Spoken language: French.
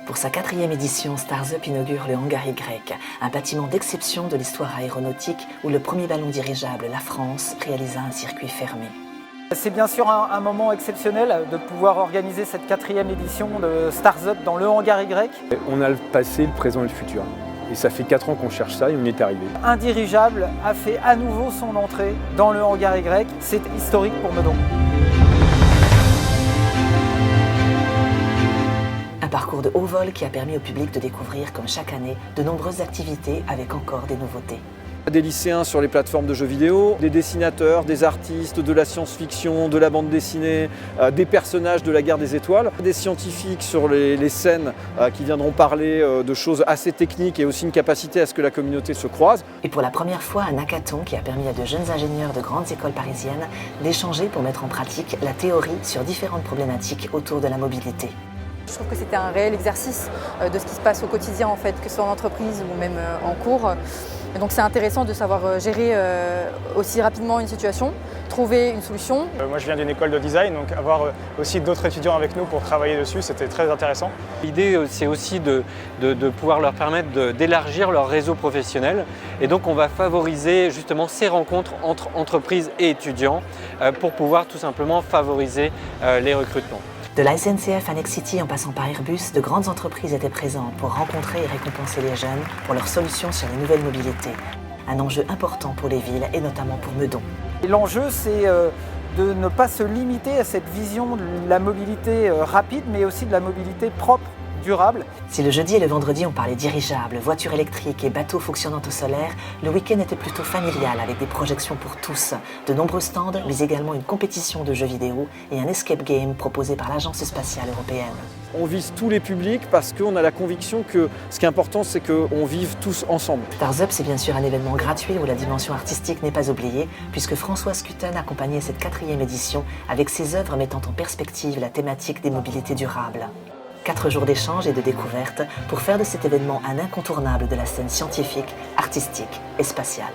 Pour sa 4e édition, Stars Up inaugure le Hangar Y, un bâtiment d'exception de l'histoire aéronautique où le premier ballon dirigeable, la France, réalisa un circuit fermé. C'est bien sûr un moment exceptionnel de pouvoir organiser cette 4e édition de Stars Up dans le Hangar Y. On a le passé, le présent et le futur. Et ça fait 4 ans qu'on cherche ça et on y est arrivé. Un dirigeable a fait à nouveau son entrée dans le Hangar Y. C'est historique pour Meudon. Un parcours de haut vol qui a permis au public de découvrir, comme chaque année, de nombreuses activités avec encore des nouveautés. Des lycéens sur les plateformes de jeux vidéo, des dessinateurs, des artistes, de la science-fiction, de la bande dessinée, des personnages de la guerre des étoiles, des scientifiques sur les scènes qui viendront parler de choses assez techniques et aussi une capacité à ce que la communauté se croise. Et pour la première fois, un hackathon qui a permis à de jeunes ingénieurs de grandes écoles parisiennes d'échanger pour mettre en pratique la théorie sur différentes problématiques autour de la mobilité. Je trouve que c'était un réel exercice de ce qui se passe au quotidien, en fait, que ce soit en entreprise ou même en cours. Et donc c'est intéressant de savoir gérer aussi rapidement une situation, trouver une solution. Moi je viens d'une école de design, donc avoir aussi d'autres étudiants avec nous pour travailler dessus, c'était très intéressant. L'idée c'est aussi de pouvoir leur permettre d'élargir leur réseau professionnel. Et donc on va favoriser justement ces rencontres entre entreprises et étudiants pour pouvoir tout simplement favoriser les recrutements. De la SNCF à Nexity en passant par Airbus, de grandes entreprises étaient présentes pour rencontrer et récompenser les jeunes pour leurs solutions sur les nouvelles mobilités. Un enjeu important pour les villes et notamment pour Meudon. L'enjeu, c'est de ne pas se limiter à cette vision de la mobilité rapide, mais aussi de la mobilité propre, durable. Si le jeudi et le vendredi on parlait dirigeables, voitures électriques et bateaux fonctionnant au solaire, le week-end était plutôt familial avec des projections pour tous, de nombreux stands, mais également une compétition de jeux vidéo et un escape game proposé par l'Agence spatiale européenne. On vise tous les publics parce qu'on a la conviction que ce qui est important, c'est qu'on vive tous ensemble. Stars Up, c'est bien sûr un événement gratuit où la dimension artistique n'est pas oubliée, puisque Françoise Cutten accompagnait cette 4e édition avec ses œuvres mettant en perspective la thématique des mobilités durables. 4 jours d'échanges et de découvertes pour faire de cet événement un incontournable de la scène scientifique, artistique et spatiale.